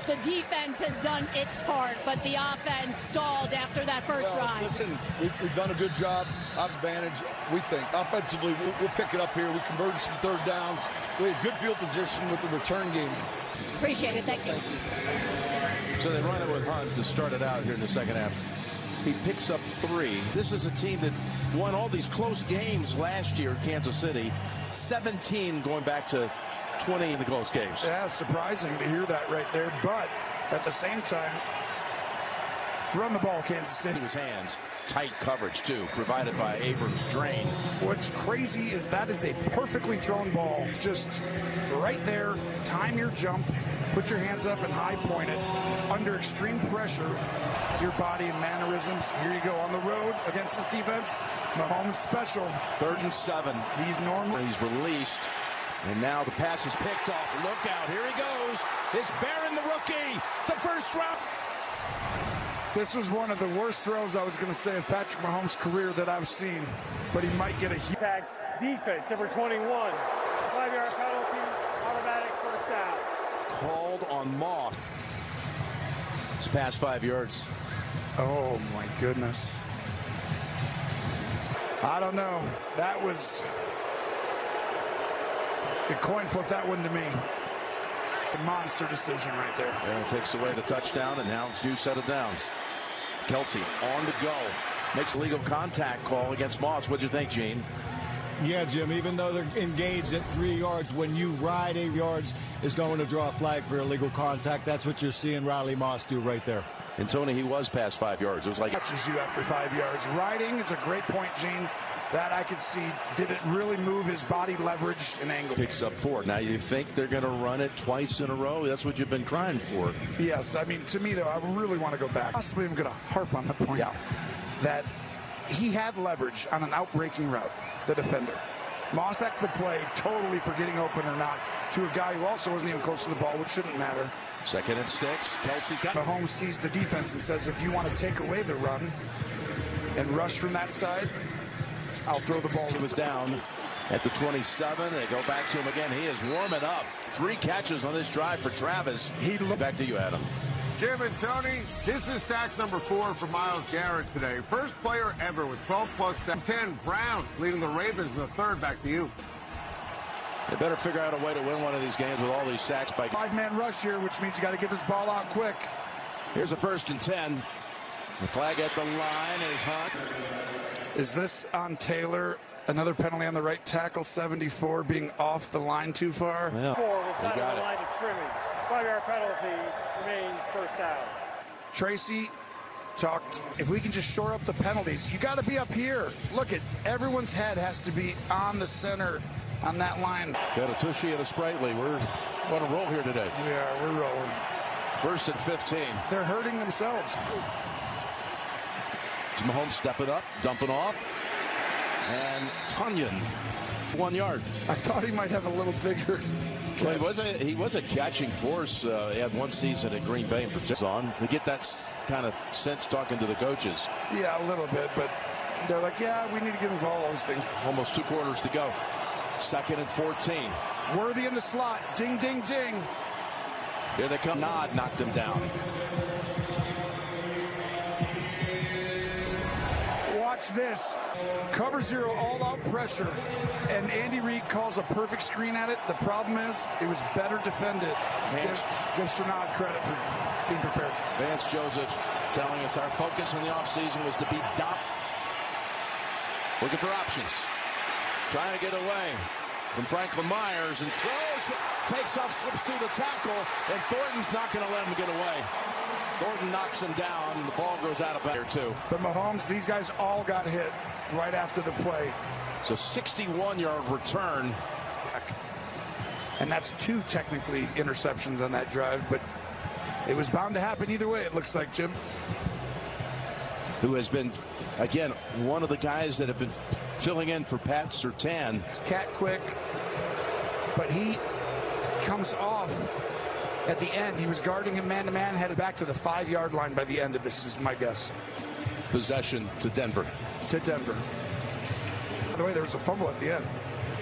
The defense has done its part, but the offense stalled after that first drive. Listen, we've done a good job. Advantage, we think. Offensively, we'll pick it up here. We converted some third downs. We had good field position with the return game. Appreciate it. Thank you. So they run it with Hunt to start it out here in the second half. He picks up 3. This is a team that won all these close games last year in Kansas City. 17 going back to 20 in the close games. Yeah, surprising to hear that right there. But at the same time, run the ball, Kansas City. His hands. Tight coverage, too, provided by Abrams' drain. What's crazy is that is a perfectly thrown ball. Just right there, time your jump, put your hands up and high point it. Under extreme pressure, your body and mannerisms. Here you go on the road against this defense. Mahomes special. 3rd and 7. He's normal. He's released. And now the pass is picked off. Look out. Here he goes. It's Barron, the rookie. The first drop. This was one of the worst throws, I was going to say, in Patrick Mahomes' career that I've seen. But he might get a tag. Defense, number 21. 5-yard penalty. Automatic first down. Called on Moss. It's past 5 yards. Oh, my goodness. I don't know. That was... The coin flip that one to me. A monster decision right there. And it takes away the touchdown, and now it's new set of downs. Kelsey on the go. Makes a legal contact call against Moss. What'd you think, Gene? Yeah, Jim, even though they're engaged at 3 yards, when you ride 8 yards, is going to draw a flag for illegal contact. That's what you're seeing Riley Moss do right there. And Tony, he was past 5 yards. It was like... Catches you after 5 yards. Riding is a great point, Gene. That I could see. Did it really move his body leverage and angle? Picks up 4. Now you think they're going to run it twice in a row? That's what you've been crying for. Yes. I mean, to me, though, I really want to go back. Possibly I'm going to harp on the point that he had leverage on an outbreaking route, the defender. Moss back the play, totally for getting open or not, to a guy who also wasn't even close to the ball, which shouldn't matter. 2nd and 6. Kelsey's got... Mahomes sees the defense and says, if you want to take away the run and rush from that side, I'll throw the ball. He was down at the 27. They go back to him again. He is warming up. 3 catches on this drive for Travis. Back to you, Adam. Jim and Tony, this is sack number 4 for Myles Garrett today. First player ever with 12 plus 10. Browns leading the Ravens in the 3rd. Back to you. They better figure out a way to win one of these games with all these sacks by... 5-man rush here, which means you got to get this ball out quick. Here's a 1st and 10. The flag at the line is Hunt. Is this on Taylor? Another penalty on the right tackle, 74, being off the line too far. Yeah, 4 was we not got on the it. line of scrimmage. 5-yard penalty remains first down. Tracy talked, if we can just shore up the penalties, you got to be up here. Look at everyone's head has to be on the center on that line. Got a Tushy and a Sprightly. We're on a roll here today. Yeah, we're rolling. 1st and 15. They're hurting themselves. Mahomes stepping up, dumping off, and Tunyon, 1 yard. I thought he might have a little bigger. Well, he was a catching force. He had one season at Green Bay and on. We get that kind of sense talking to the coaches. Yeah, a little bit, but they're like, yeah, we need to get involved in those things. Almost 2 quarters to go. 2nd and 14. Worthy in the slot. Ding, ding, ding. Here they come. Nod knocked him down. Watch this. Cover 0, all-out pressure. And Andy Reid calls a perfect screen at it. The problem is it was better defended. Gives Sternad credit for being prepared. Vance Joseph telling us our focus in the offseason was to be dominant. Look at their options. Trying to get away from Franklin Myers and throws, takes off, slips through the tackle, and Thornton's not going to let him get away. Thornton knocks him down. The ball goes out of bounds too. But Mahomes, these guys all got hit right after the play. So 61-yard return. And that's 2 technically interceptions on that drive, but it was bound to happen either way, it looks like, Jim. Who has been, again, one of the guys that have been filling in for Pat Surtain. It's cat quick, but he comes off at the end. He was guarding him man-to-man, headed back to the 5-yard line by the end of this, is my guess. Possession to Denver. To Denver. By the way, there was a fumble at the end.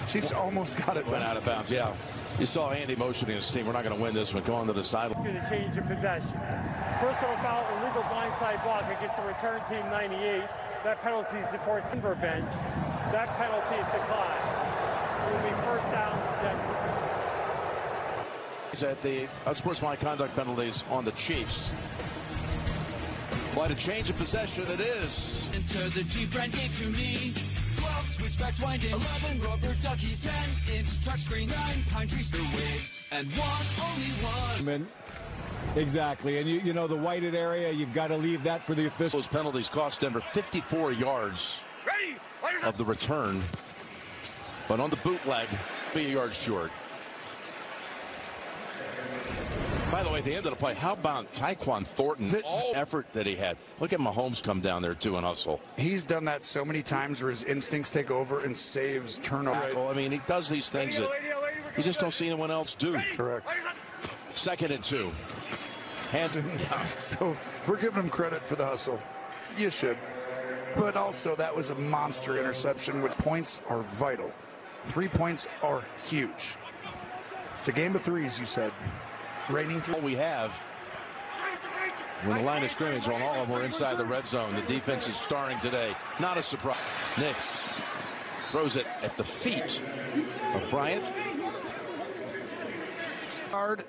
Chiefs almost got it. Went out of bounds, yeah. You saw Andy motioning his team. We're not going to win this one. Go on to the sideline. To the change of possession. Personal foul, illegal blindside block against the return team 98. That penalty is to force Denver bench. That penalty is declined. It will be first down, Denver. He's at the unsportsmanlike conduct penalties on the Chiefs. Quite a change of possession it is. Enter the Jeep brand gave to me. 12 switchbacks winding, 11 rubber duckies, 10-inch touchscreen, 9 pine trees, the waves, and only one. Exactly, and you know the whited area, you've got to leave that for the officials. Those penalties cost Denver 54 yards of the return, but on the bootleg, be a yard short. By the way, at the end of the play, how about Tyquan Thornton? All effort that he had. Look at Mahomes come down there, too, and hustle. He's done that so many times where his instincts take over and saves turnover. Well, I mean, he does these things that you just don't see anyone else do. Correct. 2nd and 2. Hand down. So we're giving him credit for the hustle. You should. But also, that was a monster interception, which points are vital. 3 points are huge. It's a game of threes, you said. Raining through. All we have when the line of scrimmage on all of them were inside the red zone. The defense is starring today. Not a surprise. Nix throws it at the feet of Bryant. Hard.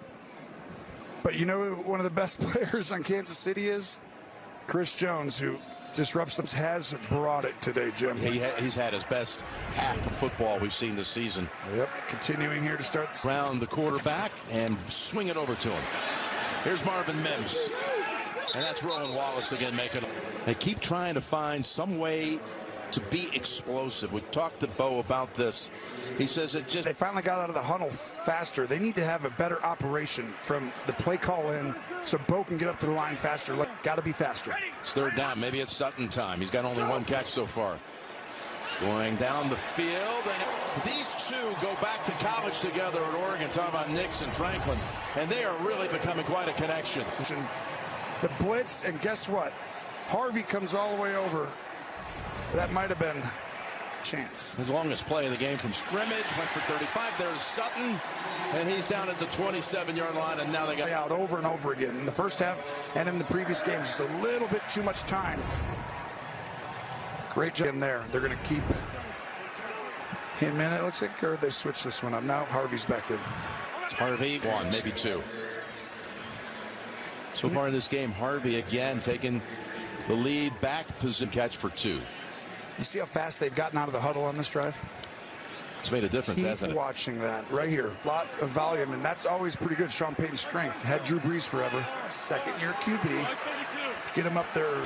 But you know one of the best players on Kansas City is Chris Jones, who disrupts them, has brought it today, Jim. He's had his best half of football we've seen this season. Yep, continuing here to start. Round the quarterback and swing it over to him. Here's Marvin Mims. And that's Rowan Wallace again making it. They keep trying to find some way to be explosive. We talked to Bo about this. He says it just... They finally got out of the huddle faster. They need to have a better operation from the play call in so Bo can get up to the line faster. Got to be faster. It's 3rd down. Maybe it's Sutton time. He's got only 1 catch so far. Going down the field. And these two go back to college together at Oregon. Talking about Nix and Franklin. And they are really becoming quite a connection. The blitz, and guess what? Harvey comes all the way over. That might have been chance. His longest play of the game from scrimmage, went for 35. There's Sutton, and he's down at the 27-yard line, and now they got out over and over again in the first half and in the previous game. Just a little bit too much time. Great job in there. They're going to keep him in. It looks like, or they switched this one up. Now Harvey's back in. It's Harvey, 1, maybe 2. So far in this game, Harvey again taking the lead back position, catch for 2. You see how fast they've gotten out of the huddle on this drive? It's made a difference, hasn't it? Keep watching that right here. A lot of volume, and that's always pretty good. Sean Payton's strength. Had Drew Brees forever. 2nd-year QB. Let's get him up there.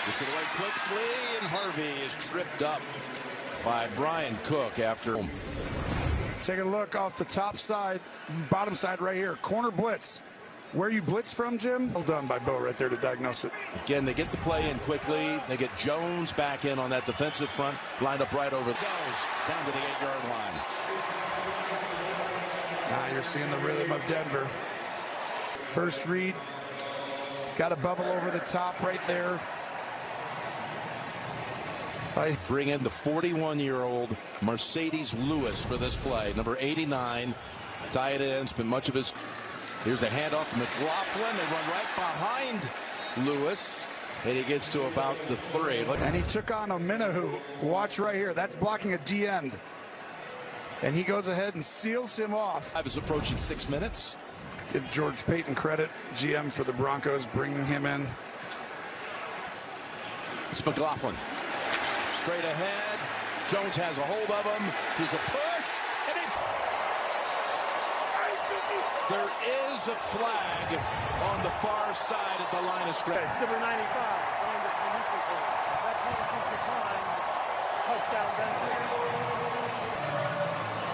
Gets it away quickly, and Harvey is tripped up by Brian Cook after. Take a look off the top side, bottom side right here. Corner blitz. Where you blitz from, Jim? Well done by Bo right there to diagnose it. Again, they get the play in quickly. They get Jones back in on that defensive front. Lined up right over. Goes down to the 8-yard line. Now you're seeing the rhythm of Denver. First read. Got a bubble over the top right there. Bring in the 41-year-old Mercedes Lewis for this play. Number 89. Tight end. Spent much of his... Here's a handoff to McLaughlin. They run right behind Lewis, and he gets to about the 3. And he took on Ominahu. Watch right here. That's blocking a D end. And he goes ahead and seals him off. I was approaching 6 minutes. Give George Payton credit, GM for the Broncos, bringing him in. It's McLaughlin. Straight ahead. Jones has a hold of him. He's a push. And there is a flag on the far side at the line of scrimmage. Number 95. That penalty declined. Touchdown, Denver.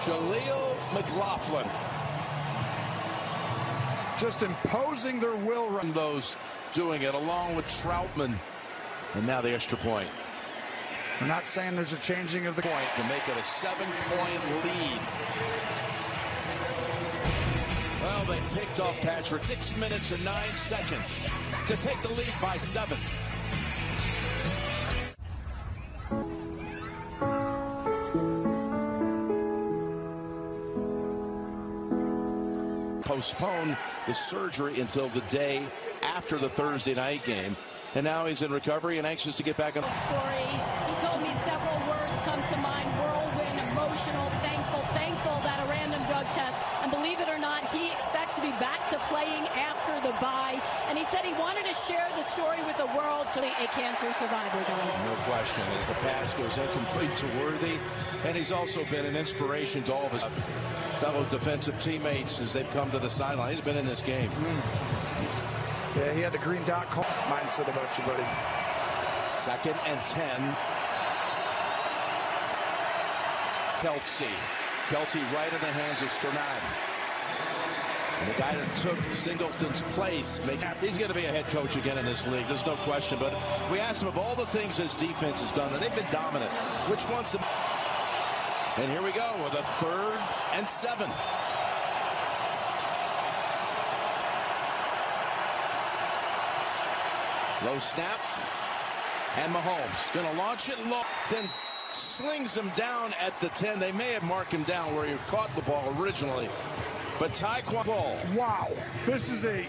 Jaleel McLaughlin. Just imposing their will. Run those doing it along with Troutman. And now the extra point. I'm not saying there's a changing of the point to make it a 7-point lead. Well, they picked off Patrick 6 minutes and 9 seconds to take the lead by 7. postponed the surgery until the day after the Thursday night game. And now he's in recovery and anxious to get back on. Story. He told me several words come to mind: whirlwind, emotional, thankful that a random drug test. And believe it or not, he expects to be back to playing after the bye. And he said he wanted to share the story with the world. So a cancer survivor, guys. No question, as the pass goes incomplete to Worthy. And he's also been an inspiration to all of his fellow defensive teammates as they've come to the sideline. He's been in this game. Yeah, he had the green dot call. Mindset about you, buddy. 2nd and 10. Kelsey right in the hands of Sternad. And the guy that took Singleton's place, he's going to be a head coach again in this league. There's no question. But we asked him of all the things his defense has done, and they've been dominant. Which one's the... And here we go with a 3rd and 7. Low snap, and Mahomes going to launch it low, then slings him down at the 10. They may have marked him down where he caught the ball originally, but Tyquan ball. Wow, this is a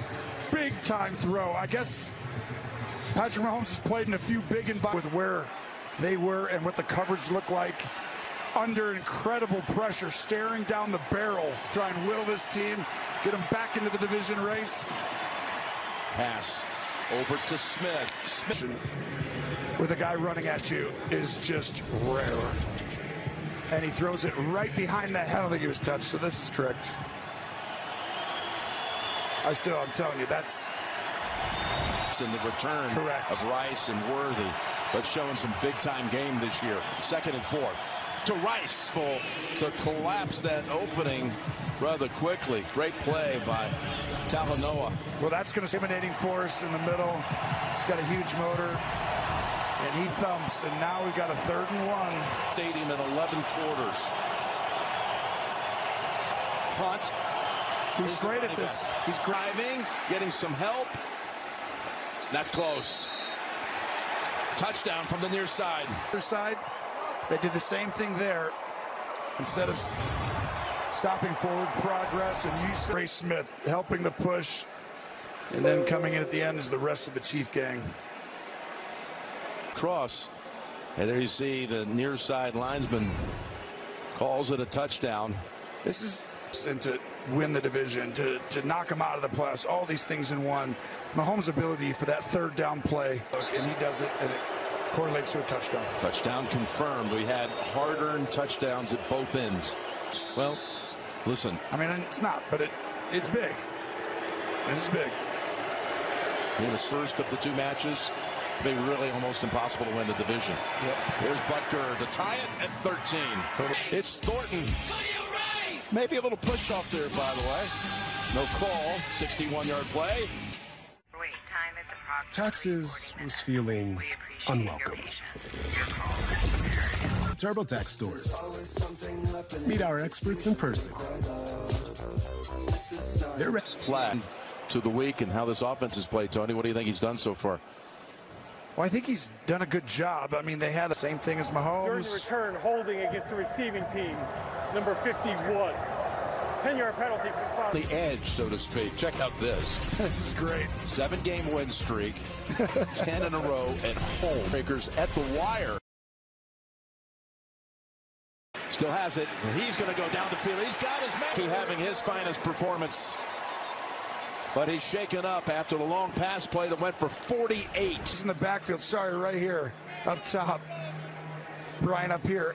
big-time throw. I guess Patrick Mahomes has played in a few big environments with where they were and what the coverage looked like under incredible pressure, staring down the barrel, trying to will this team, get them back into the division race. Pass. Over to Smith. With a guy running at you is just rare. And he throws it right behind that head. I don't think he was touched, so this is correct. I'm telling you, that's... In the return correct. Of Rice and Worthy, but showing some big-time game this year. 2nd and 4. To Rice to collapse that opening rather quickly. Great play by Talanoa. Well, that's going to be emanating force in the middle. He's got a huge motor, and he thumps, and now we've got a 3rd and 1. Stadium in 11 quarters. Hunt. He's great at this. He's driving, getting some help. That's close. Touchdown from the near side. Other side. They did the same thing there. Instead of stopping forward progress, and you Ray Smith helping the push, and then coming in at the end is the rest of the Chief gang. Cross, and there you see the near side linesman calls it a touchdown. This is and to win the division, to knock him out of the playoffs, all these things in one. Mahomes' ability for that 3rd down play, and he does it, and it correlates to a touchdown. Touchdown confirmed. We had hard-earned touchdowns at both ends. Well, listen. I mean, it's not, but it's big. This is big. In the first of the 2 matches, it'd be really almost impossible to win the division. Yep. Here's Butker to tie it at 13. It's Thornton. Maybe a little push off there, by the way. No call. 61-yard play. Taxes was feeling unwelcome. TurboTax stores. Meet our experts in person. They're ready. Flag to the week and how this offense has played, Tony. What do you think he's done so far? Well, I think he's done a good job. I mean, they had the same thing as Mahomes. During the return, holding against the receiving team, number 51. 10-yard penalty for Falcons. The edge, so to speak. Check out this. This is great. 7-game win streak, 10 in a row at home. Breakers at the wire. Still has it. He's going to go down the field. He's got his man. He having his finest performance. But he's shaken up after the long pass play that went for 48. He's in the backfield. Sorry, right here. Up top. Brian up here.